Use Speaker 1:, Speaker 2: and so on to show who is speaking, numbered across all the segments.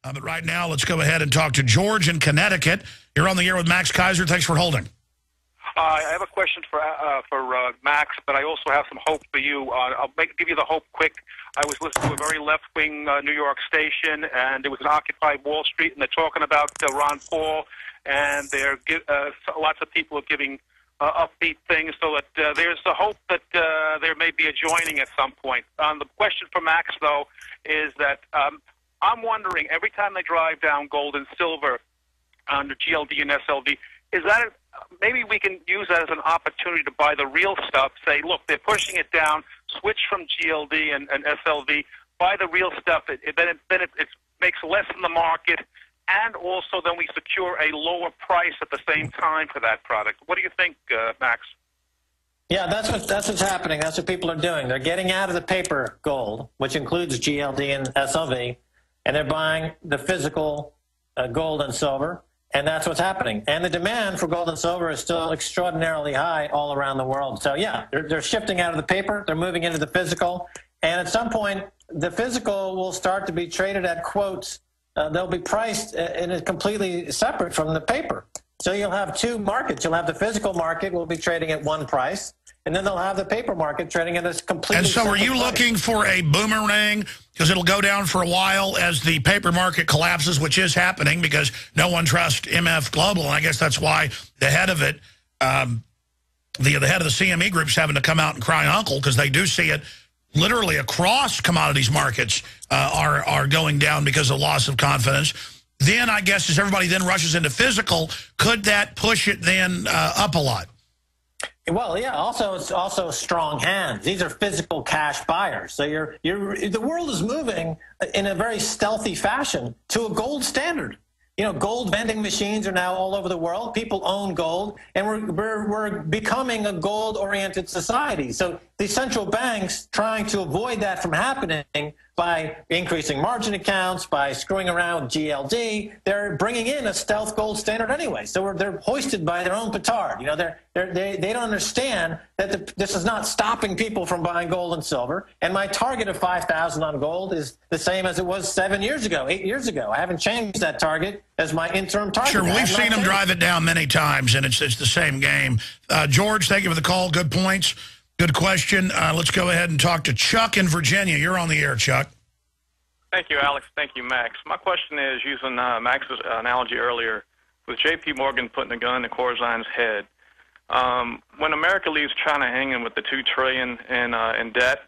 Speaker 1: But right now, let's go ahead and talk to George in Connecticut. You're on the air with Max Kaiser. Thanks for holding.
Speaker 2: I have a question for Max, but I also have some hope for you. I'll give you the hope quick. I was listening to a very left-wing New York station, and it was an Occupy Wall Street, and they're talking about Ron Paul, and lots of people are giving upbeat things, so that there's the hope that there may be a joining at some point. The question for Max, though, is that I'm wondering, every time they drive down gold and silver under GLD and SLV, is that maybe we can use that as an opportunity to buy the real stuff, say, look, they're pushing it down, switch from GLD and SLV, buy the real stuff, then it makes less in the market, and also then we secure a lower price at the same time for that product. What do you think, Max?
Speaker 3: Yeah, that's what's happening. That's what people are doing. They're getting out of the paper gold, which includes GLD and SLV, and they're buying the physical gold and silver. And that's what's happening. And the demand for gold and silver is still extraordinarily high all around the world. So, yeah, they're shifting out of the paper. They're moving into the physical. And at some point, the physical will start to be traded at quotes. They'll be priced in a completely separate from the paper. So you'll have two markets. You'll have the physical market will be trading at one price, and then they'll have the paper market trading at a completely separate price.
Speaker 1: And so are you looking for a boomerang? Because it'll go down for a while as the paper market collapses, which is happening because no one trusts MF Global. And I guess that's why the head of it, the head of the CME group is having to come out and cry uncle, because they do see it literally across commodities markets are going down because of loss of confidence. Then I guess as everybody then rushes into physical, could that push it then up a lot?
Speaker 3: Well, yeah. Also, it's also strong hands. These are physical cash buyers. So the world is moving in a very stealthy fashion to a gold standard. You know, gold vending machines are now all over the world. People own gold, and we're becoming a gold-oriented society. So the central banks trying to avoid that from happening by increasing margin accounts, by screwing around with GLD, they're bringing in a stealth gold standard anyway. So they're hoisted by their own petard. You know, they don't understand that this is not stopping people from buying gold and silver. And my target of 5,000 on gold is the same as it was 7 years ago, 8 years ago. I haven't changed that target as my interim target.
Speaker 1: Sure, we've seen them drive it down many times, and it's the same game. George, thank you for the call. Good points. Good question. Let's go ahead and talk to Chuck in Virginia. You're on the air, Chuck.
Speaker 4: Thank you, Alex. Thank you, Max. My question is, using Max's analogy earlier, with J.P. Morgan putting a gun to Corzine's head, when America leaves China hanging with the $2 trillion in debt,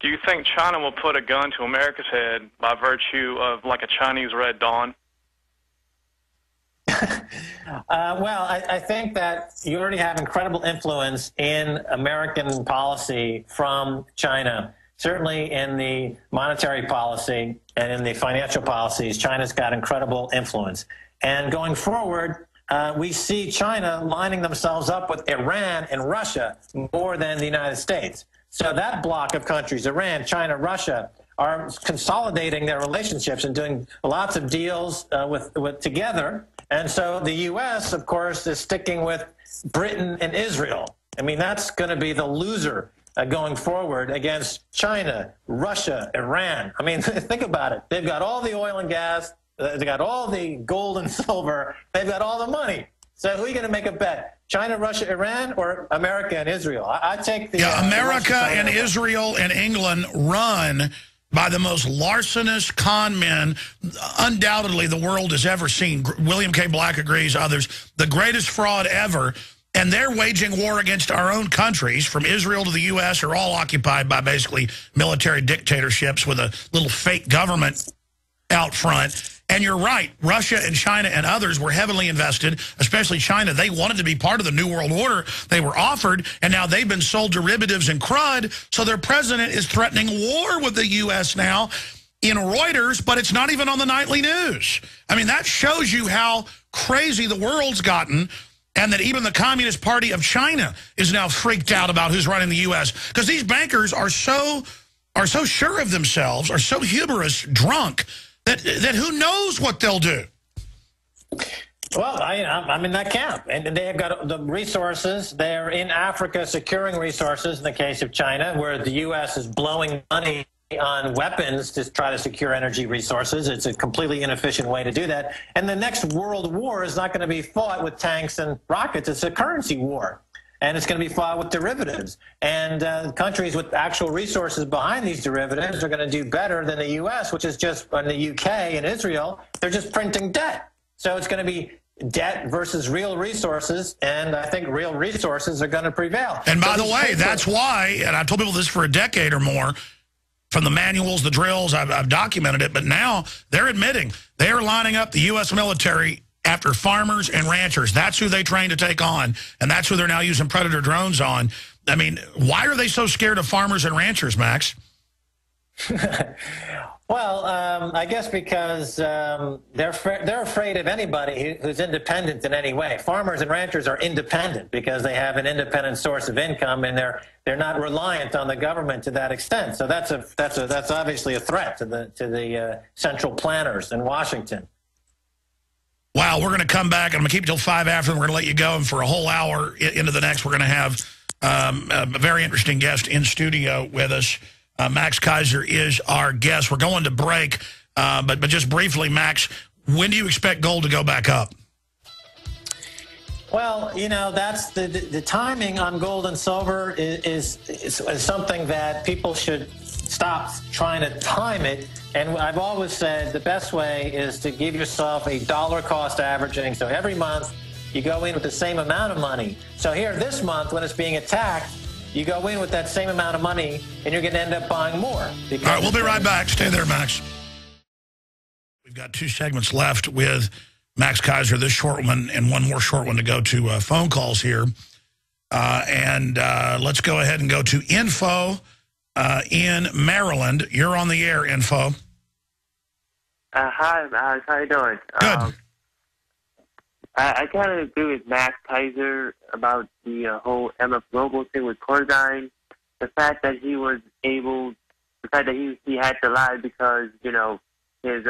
Speaker 4: do you think China will put a gun to America's head by virtue of like a Chinese Red Dawn?
Speaker 3: Well, I think that you already have incredible influence in American policy from China. Certainly in the monetary policy and in the financial policies, China's got incredible influence. And going forward, we see China lining themselves up with Iran and Russia more than the United States. So that block of countries, Iran, China, Russia, are consolidating their relationships and doing lots of deals together. And so the U.S., of course, is sticking with Britain and Israel. I mean, that's going to be the loser going forward against China, Russia, Iran. I mean, think about it. They've got all the oil and gas. They've got all the gold and silver. They've got all the money. So who are you going to make a bet? China, Russia, Iran, or America and Israel? I take the...
Speaker 1: Yeah, America and Israel and England run by the most larcenous con men undoubtedly the world has ever seen. William K. Black agrees, others. The greatest fraud ever. And they're waging war against our own countries, from Israel to the U.S., are all occupied by basically military dictatorships with a little fake government out front. And you're right, Russia and China and others were heavily invested, especially China. They wanted to be part of the New World Order. They were offered, and now they've been sold derivatives and crud. So their president is threatening war with the U.S. now in Reuters, but it's not even on the nightly news. I mean, that shows you how crazy the world's gotten, and that even the Communist Party of China is now freaked out about who's running the U.S. Because these bankers are so sure of themselves, are so hubris drunk, that who knows what they'll do.
Speaker 3: Well, I'm in that camp. And they have got the resources. They're in Africa securing resources in the case of China, where the U.S. is blowing money on weapons to try to secure energy resources. It's a completely inefficient way to do that. And the next world war is not going to be fought with tanks and rockets. It's a currency war. And it's going to be fought with derivatives. And countries with actual resources behind these derivatives are going to do better than the U.S., which is just, in the UK and Israel, they're just printing debt. So it's going to be debt versus real resources, and I think real resources are going to prevail.
Speaker 1: And by the way, that's why, and I've told people this for a decade or more, from the manuals, the drills, I've documented it, but now they're admitting they are lining up the U.S. military after farmers and ranchers. That's who they train to take on, and that's who they're now using Predator drones on. I mean, why are they so scared of farmers and ranchers, Max?
Speaker 3: Well, I guess because they're afraid of anybody who's independent in any way. Farmers and ranchers are independent because they have an independent source of income, and they're not reliant on the government to that extent. So that's obviously a threat to the central planners in Washington.
Speaker 1: Wow, we're going to come back, and I'm going to keep it till 5 after, and we're going to let you go. And for a whole hour into the next, we're going to have a very interesting guest in studio with us. Max Kaiser is our guest. We're going to break, but just briefly, Max, when do you expect gold to go back up?
Speaker 3: Well, you know, that's the timing on gold and silver is something that people should stop trying to time it. And I've always said the best way is to give yourself a dollar cost averaging. So every month you go in with the same amount of money. So here this month, when it's being attacked, you go in with that same amount of money, and you're going to end up buying more. All
Speaker 1: right, we'll be right back. Stay there, Max. We've got 2 segments left with Max Kaiser, this short one, and one more short one to go to phone calls here. Let's go ahead and go to Info in Maryland. You're on the air, Info.
Speaker 5: Hi, Max. How you doing?
Speaker 1: Good.
Speaker 5: I kind of agree with Max Kaiser about the whole MF Global thing with Corzine. The fact that he was able, the fact that he had to lie because, you know, his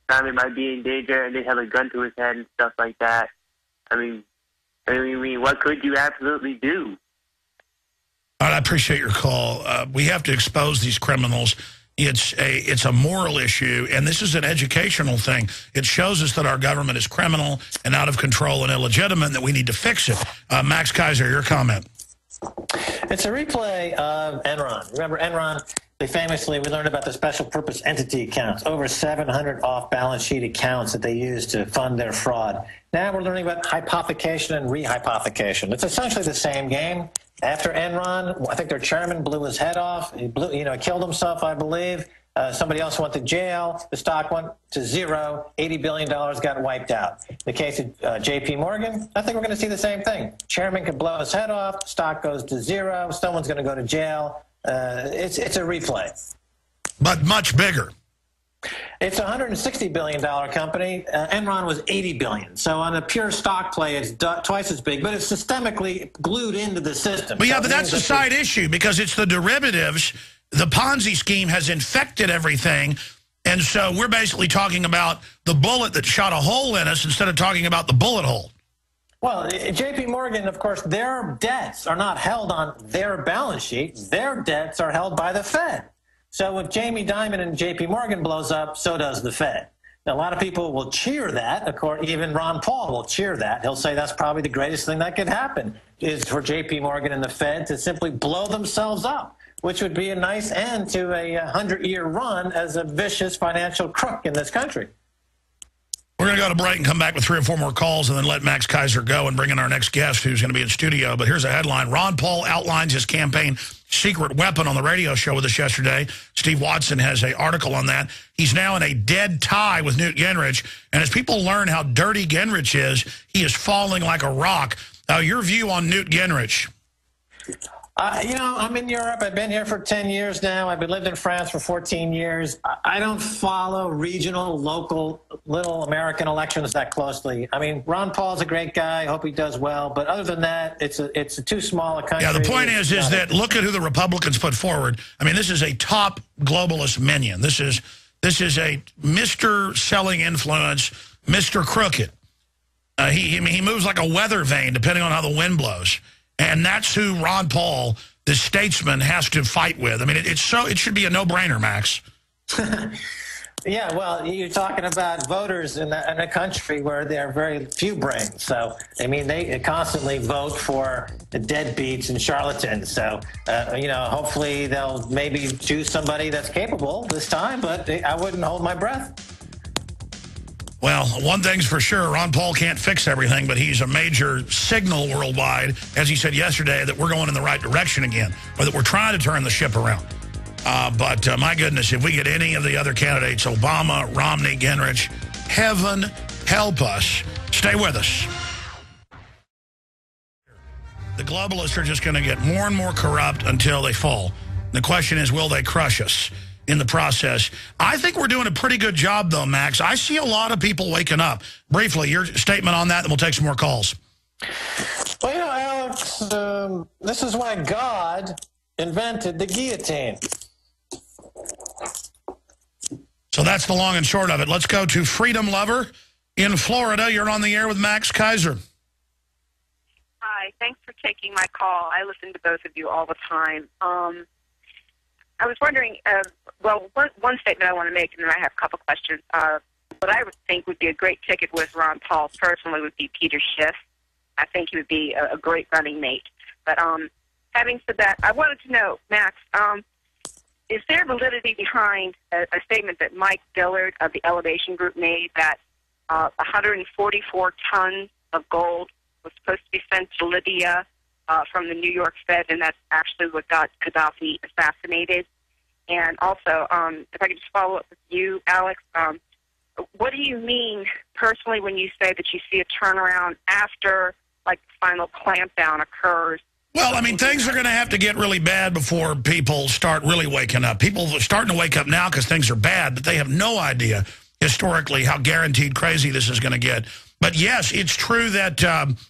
Speaker 5: family might be in danger and they have a gun to his head and stuff like that. I mean, what could you absolutely do?
Speaker 1: All right, I appreciate your call. We have to expose these criminals. It's a moral issue, and this is an educational thing. It shows us that our government is criminal and out of control and illegitimate, and that we need to fix it. Max Kaiser, your comment.
Speaker 3: It's a replay of Enron. Remember Enron? We learned about the special purpose entity accounts, over 700 off-balance sheet accounts that they use to fund their fraud. Now we're learning about hypothecation and rehypothecation. It's essentially the same game. After Enron, I think their chairman blew his head off. He killed himself, I believe. Somebody else went to jail. The stock went to zero. $80 billion got wiped out. In the case of J.P. Morgan, I think we're going to see the same thing. Chairman could blow his head off. Stock goes to zero. Someone's going to go to jail. It's a replay.
Speaker 1: But much bigger.
Speaker 3: It's a $160 billion company. Enron was $80 billion. So on a pure stock play, it's twice as big, but it's systemically glued into the system.
Speaker 1: But yeah, but that's a side issue because it's the derivatives. The Ponzi scheme has infected everything. And so we're basically talking about the bullet that shot a hole in us instead of talking about the bullet hole.
Speaker 3: Well, J.P. Morgan, of course, their debts are not held on their balance sheet. Their debts are held by the Fed. So if Jamie Dimon and J.P. Morgan blows up, so does the Fed. Now, a lot of people will cheer that. Of course, even Ron Paul will cheer that. He'll say that's probably the greatest thing that could happen is for J.P. Morgan and the Fed to simply blow themselves up, which would be a nice end to a 100-year run as a vicious financial crook in this country.
Speaker 1: We're going to go to break and come back with 3 or 4 more calls and then let Max Kaiser go and bring in our next guest who's going to be in studio. But here's a headline. Ron Paul outlines his campaign secret weapon on the radio show with us yesterday. Steve Watson has an article on that. He's now in a dead tie with Newt Gingrich. And as people learn how dirty Gingrich is, he is falling like a rock. Now, your view on Newt Gingrich?
Speaker 3: I'm in Europe. I've been here for 10 years now. I've lived in France for 14 years. I don't follow regional, local, little American elections that closely. I mean, Ron Paul's a great guy. I hope he does well. But other than that, it's a too small a country.
Speaker 1: Yeah, the point is that look at who the Republicans put forward. I mean, this is a top globalist minion. This is a Mr. Selling Influence, Mr. Crooked. He moves like a weather vane depending on how the wind blows. And that's who Ron Paul, this statesman has to fight with. I mean, it should be a no-brainer, Max.
Speaker 3: Yeah, well, you're talking about voters in a country where there are very few brains. So, I mean, they constantly vote for the deadbeats and charlatans. So, hopefully they'll maybe choose somebody that's capable this time, but I wouldn't hold my breath.
Speaker 1: Well, one thing's for sure, Ron Paul can't fix everything, but he's a major signal worldwide, as he said yesterday, that we're going in the right direction again, or that we're trying to turn the ship around. But my goodness, if we get any of the other candidates, Obama, Romney, Gingrich, heaven help us. Stay with us. The globalists are just going to get more and more corrupt until they fall. The question is, will they crush us in the process? I think we're doing a pretty good job, though, Max. I see a lot of people waking up. Briefly, your statement on that, and we'll take some more calls.
Speaker 3: Well, Alex, this is why God invented the guillotine.
Speaker 1: So that's the long and short of it. Let's go to Freedom Lover in Florida. You're on the air with Max Kaiser.
Speaker 6: Hi, thanks for taking my call. I listen to both of you all the time. I was wondering, one statement I want to make, and then I have a couple questions. What I would think would be a great ticket with Ron Paul personally would be Peter Schiff. I think he would be a great running mate. But having said that, I wanted to know, Max, is there validity behind a statement that Mike Dillard of the Elevation Group made that 144 tons of gold was supposed to be sent to Libya from the New York Fed, and that's actually what got Gaddafi assassinated? And also, if I could just follow up with you, Alex, what do you mean personally when you say that you see a turnaround after, like, the final clampdown occurs?
Speaker 1: Well, I mean, things are going to have to get really bad before people start really waking up. People are starting to wake up now because things are bad, but they have no idea historically how guaranteed crazy this is going to get. But yes, it's true that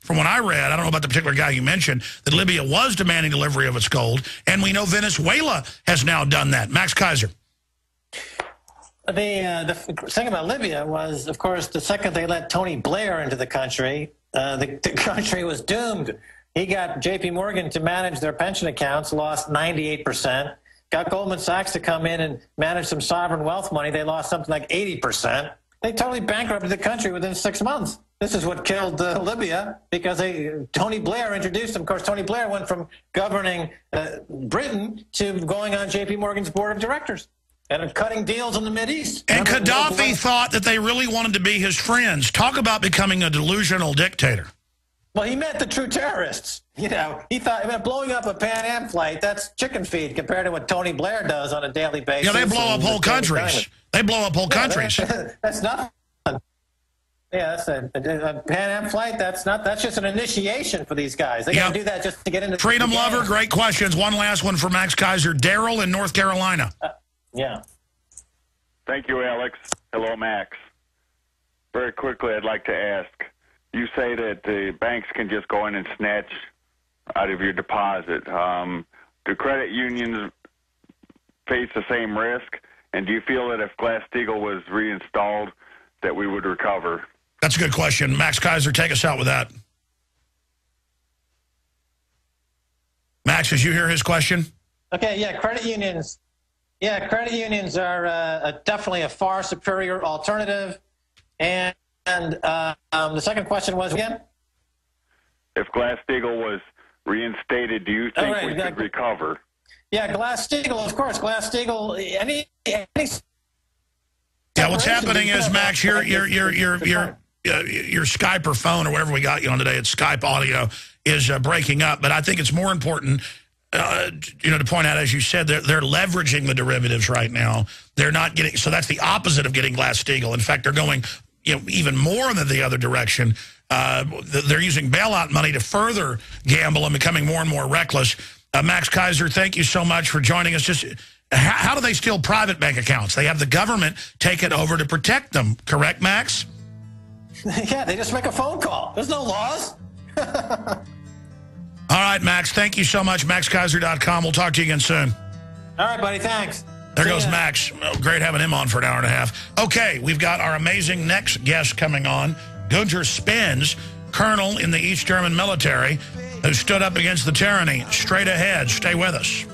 Speaker 1: from what I read, I don't know about the particular guy you mentioned, that Libya was demanding delivery of its gold, and we know Venezuela has now done that. Max Kaiser.
Speaker 3: The thing about Libya was, of course, the second they let Tony Blair into the country, the country was doomed. He got J.P. Morgan to manage their pension accounts, lost 98%. Got Goldman Sachs to come in and manage some sovereign wealth money. They lost something like 80%. They totally bankrupted the country within 6 months. This is what killed Libya, because Tony Blair introduced them. Of course, Tony Blair went from governing Britain to going on J.P. Morgan's board of directors and cutting deals in the Mideast.
Speaker 1: And Gaddafi thought that they really wanted to be his friends. Talk about becoming a delusional dictator.
Speaker 3: Well, he met the true terrorists. You know, he thought, blowing up a Pan Am flight, that's chicken feed compared to what Tony Blair does on a daily basis.
Speaker 1: Yeah, they blow up whole countries. They blow up whole countries.
Speaker 3: That's not. Yeah, that's a Pan Am flight. That's just an initiation for these guys. They got to do that just to get into
Speaker 1: Freedom Lover, great questions. One last one for Max Kaiser. Daryl in North Carolina.
Speaker 3: Yeah.
Speaker 7: Thank you, Alex. Hello, Max. Very quickly, I'd like to ask, you say that the banks can just go in and snatch out of your deposit. Do credit unions face the same risk? And do you feel that if Glass-Steagall was reinstalled, that we would recover?
Speaker 1: That's a good question. Max Kaiser, take us out with that. Max, did you hear his question?
Speaker 3: Okay, yeah, credit unions. Yeah, credit unions are definitely a far superior alternative. And the second question was again?
Speaker 7: If Glass-Steagall was reinstated, do you think we could recover?
Speaker 3: Yeah, Glass-Steagall, of course. Glass-Steagall, any
Speaker 1: yeah, what's happening is, Max, your Skype or phone or whatever we got you on today, it's Skype audio, is breaking up. But I think it's more important, to point out, as you said, they're leveraging the derivatives right now. They're not getting, so that's the opposite of getting Glass-Steagall. In fact, they're going, even more than the other direction. They're using bailout money to further gamble and becoming more and more reckless. Max Kaiser, thank you so much for joining us. Just how do they steal private bank accounts? They have the government take it over to protect them, correct, Max?
Speaker 3: Yeah, they just make a phone call. There's no laws.
Speaker 1: All right, Max, thank you so much. MaxKaiser.com. We'll talk to you again soon.
Speaker 3: All right, buddy, thanks.
Speaker 1: There goes Max. Well, great having him on for an hour and a half. Okay, we've got our amazing next guest coming on. Gunter Spence, colonel in the East German military. who stood up against the tyranny. Straight ahead. Stay with us.